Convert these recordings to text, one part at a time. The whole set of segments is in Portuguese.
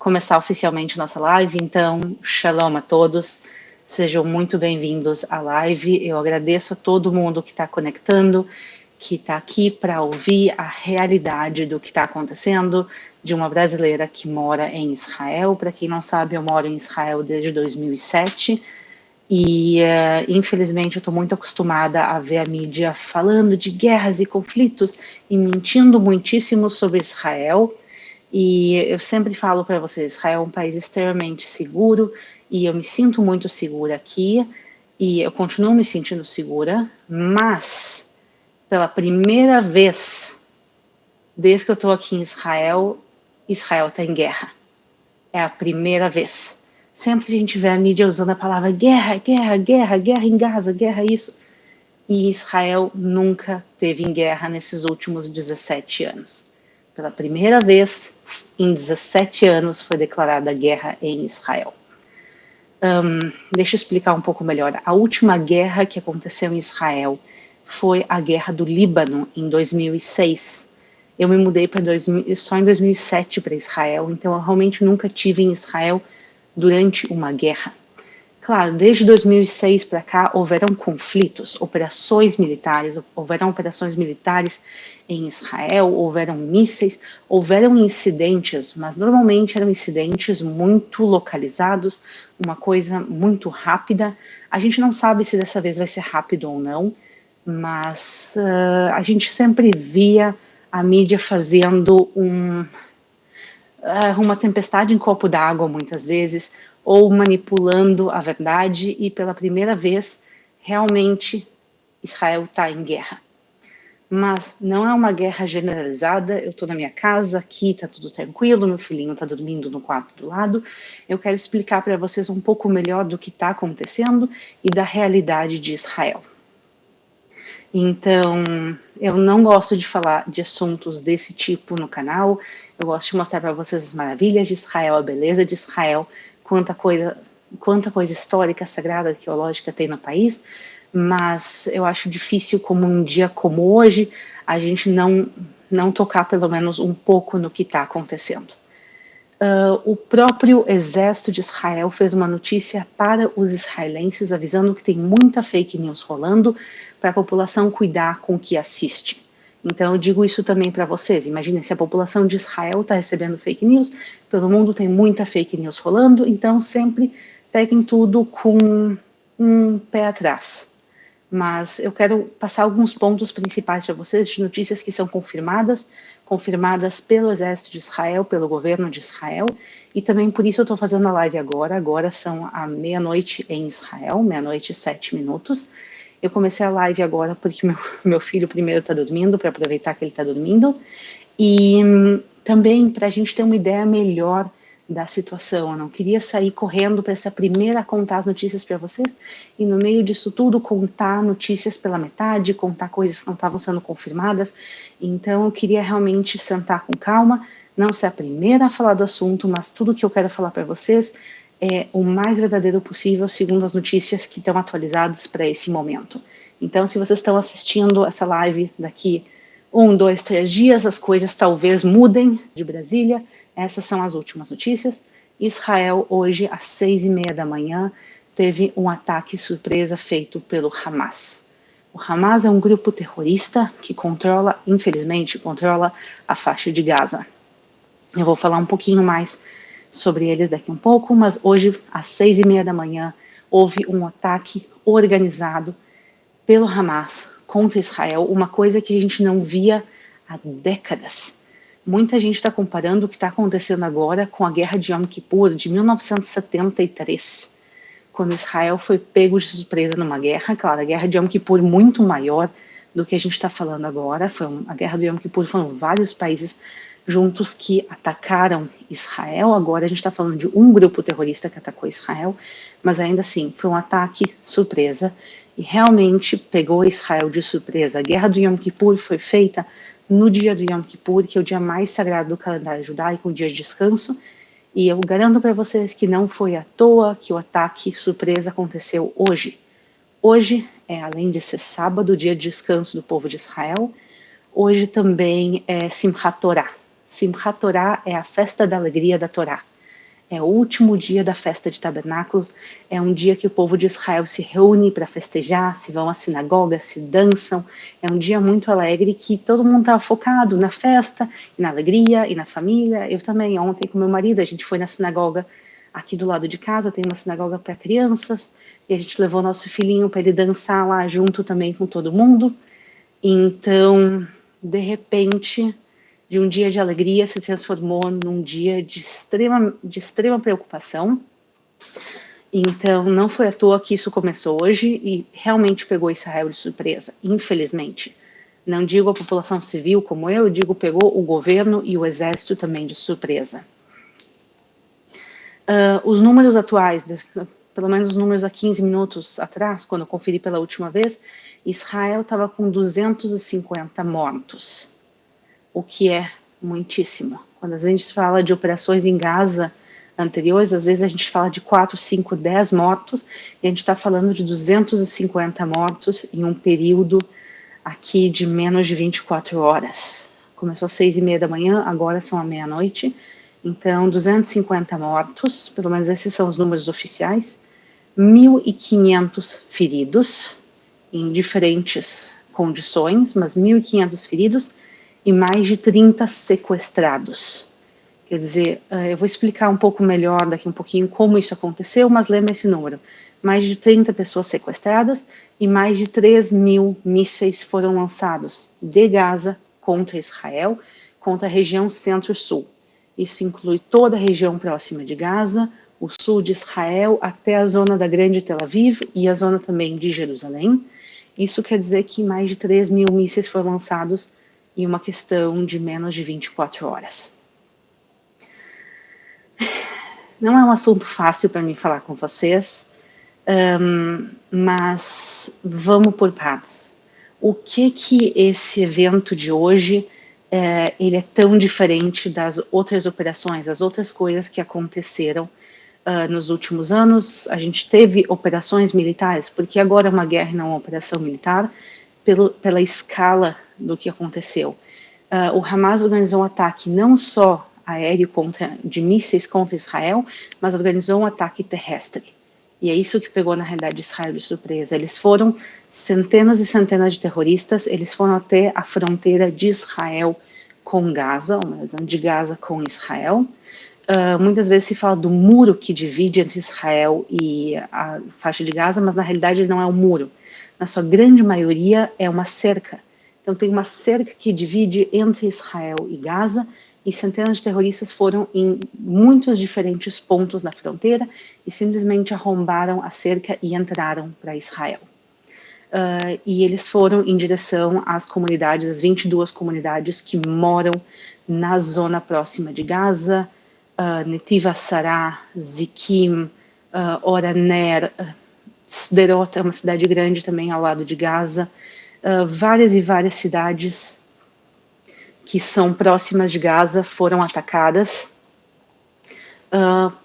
começar oficialmente nossa live, então, shalom a todos, sejam muito bem-vindos à live. Eu agradeço a todo mundo que está conectando, que está aqui para ouvir a realidade do que está acontecendo, de uma brasileira que mora em Israel. Para quem não sabe, eu moro em Israel desde 2007 e, infelizmente, eu estou muito acostumada a ver a mídia falando de guerras e conflitos e mentindo muitíssimo sobre Israel. E eu sempre falo para vocês, Israel é um país extremamente seguro e eu me sinto muito segura aqui e eu continuo me sentindo segura, mas pela primeira vez desde que eu estou aqui em Israel, Israel está em guerra. É a primeira vez. Sempre a gente vê a mídia usando a palavra guerra, guerra, guerra, guerra em Gaza, guerra isso. E Israel nunca teve em guerra nesses últimos 17 anos. Pela primeira vez em 17 anos foi declarada guerra em Israel. Deixa eu explicar um pouco melhor. A última guerra que aconteceu em Israel foi a Guerra do Líbano, em 2006. Eu me mudei só em 2007 para Israel, então eu realmente nunca tive em Israel durante uma guerra. Claro, desde 2006 para cá houveram conflitos, houveram operações militares em Israel, houveram mísseis, houveram incidentes, mas normalmente eram incidentes muito localizados, uma coisa muito rápida. A gente não sabe se dessa vez vai ser rápido ou não, mas a gente sempre via a mídia fazendo uma tempestade em copo d'água muitas vezes, ou manipulando a verdade, e pela primeira vez, realmente, Israel está em guerra. Mas não é uma guerra generalizada, eu estou na minha casa, aqui está tudo tranquilo, meu filhinho está dormindo no quarto do lado. Eu quero explicar para vocês um pouco melhor do que está acontecendo e da realidade de Israel. Então, eu não gosto de falar de assuntos desse tipo no canal, eu gosto de mostrar para vocês as maravilhas de Israel, a beleza de Israel, quanta coisa histórica, sagrada, arqueológica tem no país, mas eu acho difícil, como um dia como hoje, a gente não tocar pelo menos um pouco no que está acontecendo. O próprio exército de Israel fez uma notícia para os israelenses avisando que tem muita fake news rolando para a população cuidar com o que assiste. Então eu digo isso também para vocês. Imaginem, se a população de Israel está recebendo fake news, pelo mundo tem muita fake news rolando, então sempre peguem tudo com um pé atrás. Mas eu quero passar alguns pontos principais para vocês de notícias que são confirmadas pelo Exército de Israel, pelo governo de Israel, e também por isso eu estou fazendo a live agora são a meia-noite em Israel, meia-noite e 7 minutos. Eu comecei a live agora porque meu filho primeiro está dormindo, para aproveitar que ele está dormindo, e também para a gente ter uma ideia melhor da situação. Eu não queria sair correndo para essa primeira contar as notícias para vocês e no meio disso tudo contar notícias pela metade, contar coisas que não estavam sendo confirmadas. Então eu queria realmente sentar com calma, não ser a primeira a falar do assunto, mas tudo que eu quero falar para vocês é o mais verdadeiro possível segundo as notícias que estão atualizadas para esse momento. Então, se vocês estão assistindo essa live daqui 1, 2, 3 dias, as coisas talvez mudem de Brasília. Essas são as últimas notícias. Israel, hoje, às 6:30 da manhã, teve um ataque surpresa feito pelo Hamas. O Hamas é um grupo terrorista que infelizmente, controla a faixa de Gaza. Eu vou falar um pouquinho mais sobre eles daqui um pouco, mas hoje, às 6:30 da manhã, houve um ataque organizado pelo Hamas contra Israel, uma coisa que a gente não via há décadas. Muita gente está comparando o que está acontecendo agora com a Guerra de Yom Kippur, de 1973, quando Israel foi pego de surpresa numa guerra. Claro, a Guerra de Yom Kippur muito maior do que a gente está falando agora. A Guerra de Yom Kippur foram vários países juntos que atacaram Israel. Agora a gente está falando de um grupo terrorista que atacou Israel, mas ainda assim foi um ataque surpresa e realmente pegou Israel de surpresa. A Guerra do Yom Kippur foi feita no dia do Yom Kippur, que é o dia mais sagrado do calendário judaico, um dia de descanso, e eu garanto para vocês que não foi à toa que o ataque surpresa aconteceu hoje. Hoje, além de ser sábado, dia de descanso do povo de Israel, hoje também é Simchat Torah. Simchat Torah é a festa da alegria da Torá. É o último dia da festa de tabernáculos, é um dia que o povo de Israel se reúne para festejar, se vão à sinagoga, se dançam. É um dia muito alegre que todo mundo estava focado na festa, e na alegria, e na família. Eu também, ontem com meu marido, a gente foi na sinagoga aqui do lado de casa, tem uma sinagoga para crianças, e a gente levou nosso filhinho para ele dançar lá junto também com todo mundo. Então, de repente, de um dia de alegria se transformou num dia de extrema preocupação. Então, não foi à toa que isso começou hoje e realmente pegou Israel de surpresa, infelizmente. Não digo a população civil como eu digo pegou o governo e o exército também de surpresa. Os números atuais, pelo menos os números há 15 minutos atrás, quando eu conferi pela última vez, Israel estava com 250 mortos, o que é muitíssimo. Quando a gente fala de operações em Gaza anteriores, às vezes a gente fala de 4, 5, 10 mortos, e a gente está falando de 250 mortos em um período aqui de menos de 24 horas. Começou às 6:30 da manhã, agora são à meia-noite. Então, 250 mortos, pelo menos esses são os números oficiais, 1.500 feridos, em diferentes condições, mas 1.500 feridos e mais de 30 sequestrados. Quer dizer, eu vou explicar um pouco melhor daqui um pouquinho como isso aconteceu, mas lembra esse número. Mais de 30 pessoas sequestradas e mais de 3.000 mísseis foram lançados de Gaza contra Israel, contra a região centro-sul. Isso inclui toda a região próxima de Gaza, o sul de Israel, até a zona da Grande Tel Aviv e a zona também de Jerusalém. Isso quer dizer que mais de 3.000 mísseis foram lançados em uma questão de menos de 24 horas. Não é um assunto fácil para mim falar com vocês, mas vamos por partes. O que esse evento de hoje ele é tão diferente das outras operações, as outras coisas que aconteceram nos últimos anos? A gente teve operações militares, porque agora é uma guerra e não uma operação militar, pela escala do que aconteceu. O Hamas organizou um ataque não só aéreo de mísseis contra Israel, mas organizou um ataque terrestre. E é isso que pegou, na realidade, Israel de surpresa. Eles foram centenas e centenas de terroristas, eles foram até a fronteira de Israel com Gaza, ou melhor dizendo, de Gaza com Israel. Muitas vezes se fala do muro que divide entre Israel e a faixa de Gaza, mas na realidade ele não é um muro. Na sua grande maioria é uma cerca. Então tem uma cerca que divide entre Israel e Gaza, e centenas de terroristas foram em muitos diferentes pontos da fronteira e simplesmente arrombaram a cerca e entraram para Israel. E eles foram em direção às comunidades, as 22 comunidades que moram na zona próxima de Gaza, Netiv Asará, Zikim, Oraner, Sderot é uma cidade grande também ao lado de Gaza, várias e várias cidades que são próximas de Gaza foram atacadas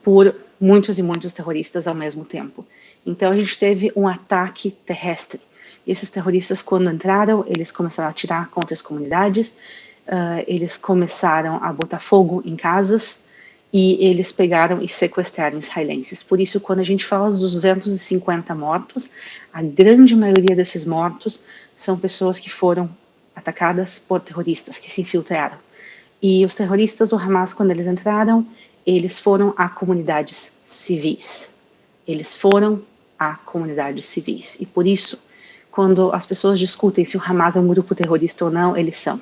por muitos e muitos terroristas ao mesmo tempo. Então a gente teve um ataque terrestre. E esses terroristas, quando entraram, eles começaram a atirar contra as comunidades, eles começaram a botar fogo em casas e eles pegaram e sequestraram israelenses. Por isso, quando a gente fala dos 250 mortos, a grande maioria desses mortos são pessoas que foram atacadas por terroristas que se infiltraram. E os terroristas, o Hamas, quando eles entraram, eles foram a comunidades civis. Eles foram a comunidades civis. E por isso, quando as pessoas discutem se o Hamas é um grupo terrorista ou não, eles são.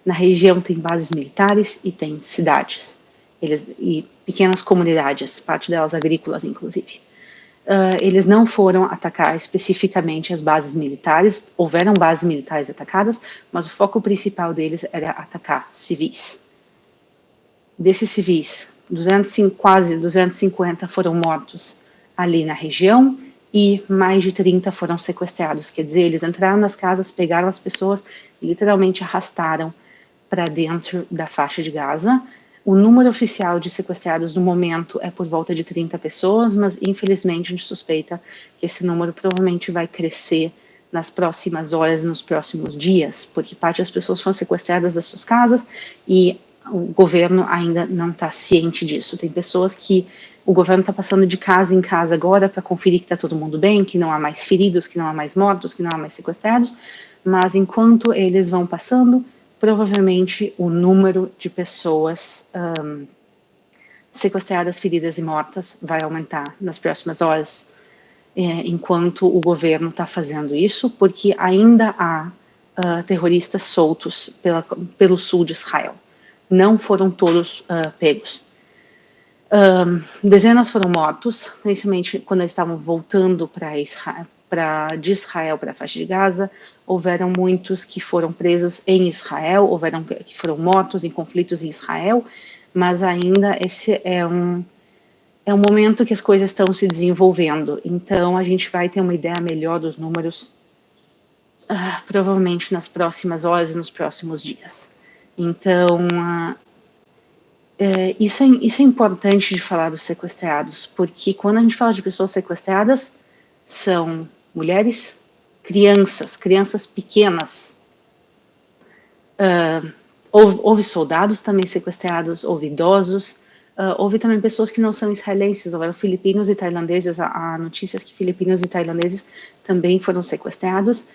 Na região tem bases militares e tem cidades. E pequenas comunidades, parte delas agrícolas, inclusive. Eles não foram atacar especificamente as bases militares, houveram bases militares atacadas, mas o foco principal deles era atacar civis. Desses civis, quase 250 foram mortos ali na região e mais de 30 foram sequestrados. Quer dizer, eles entraram nas casas, pegaram as pessoas e literalmente arrastaram para dentro da faixa de Gaza. O número oficial de sequestrados no momento é por volta de 30 pessoas, mas infelizmente a gente suspeita que esse número provavelmente vai crescer nas próximas horas, nos próximos dias, porque parte das pessoas foram sequestradas das suas casas e o governo ainda não está ciente disso. Tem pessoas que o governo está passando de casa em casa agora para conferir que está todo mundo bem, que não há mais feridos, que não há mais mortos, que não há mais sequestrados, mas enquanto eles vão passando, provavelmente o número de pessoas sequestradas, feridas e mortas vai aumentar nas próximas horas, enquanto o governo está fazendo isso, porque ainda há terroristas soltos pelo sul de Israel. Não foram todos pegos. Dezenas foram mortos, principalmente quando eles estavam voltando de Israel para a faixa de Gaza. Houveram muitos que foram presos em Israel, houveram que foram mortos em conflitos em Israel, mas ainda esse é um momento que as coisas estão se desenvolvendo. Então a gente vai ter uma ideia melhor dos números provavelmente nas próximas horas e nos próximos dias. Então isso é importante de falar dos sequestrados, porque quando a gente fala de pessoas sequestradas, são mulheres, crianças pequenas. Houve soldados também sequestrados, houve idosos, houve também pessoas que não são israelenses, houveram filipinos e tailandeses. Há notícias que filipinos e tailandeses também foram sequestrados.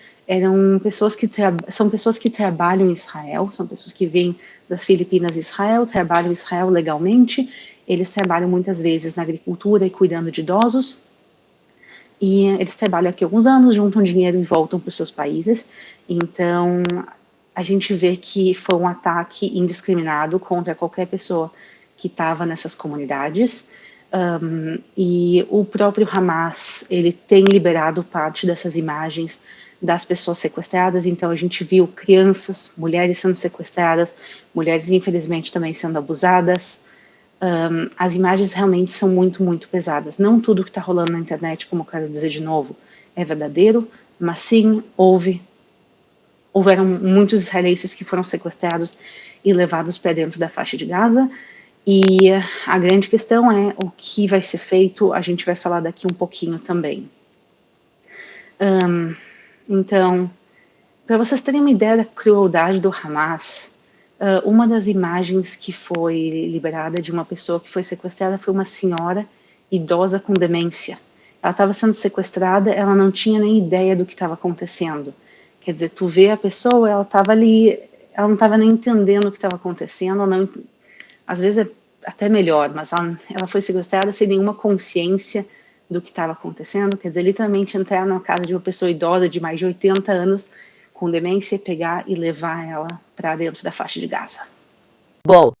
São pessoas que trabalham em Israel, são pessoas que vêm das Filipinas e Israel, trabalham em Israel legalmente. Eles trabalham muitas vezes na agricultura e cuidando de idosos. E eles trabalham aqui alguns anos, juntam dinheiro e voltam para os seus países. Então, a gente vê que foi um ataque indiscriminado contra qualquer pessoa que estava nessas comunidades. E o próprio Hamas, ele tem liberado parte dessas imagens das pessoas sequestradas. Então a gente viu crianças, mulheres sendo sequestradas, mulheres infelizmente também sendo abusadas. As imagens realmente são muito, muito pesadas. Não tudo que está rolando na internet, como eu quero dizer de novo, é verdadeiro, mas sim, houveram muitos israelenses que foram sequestrados e levados para dentro da faixa de Gaza. E a grande questão é o que vai ser feito. A gente vai falar daqui um pouquinho também. Então, para vocês terem uma ideia da crueldade do Hamas, uma das imagens que foi liberada de uma pessoa que foi sequestrada foi uma senhora idosa com demência. Ela estava sendo sequestrada, ela não tinha nem ideia do que estava acontecendo. Quer dizer, tu vê a pessoa, ela estava ali, ela não estava nem entendendo o que estava acontecendo, não, às vezes é até melhor, mas ela foi sequestrada sem nenhuma consciência do que estava acontecendo. Quer dizer, literalmente entrar na casa de uma pessoa idosa de mais de 80 anos com demência, pegar e levar ela para dentro da faixa de Gaza. Bom,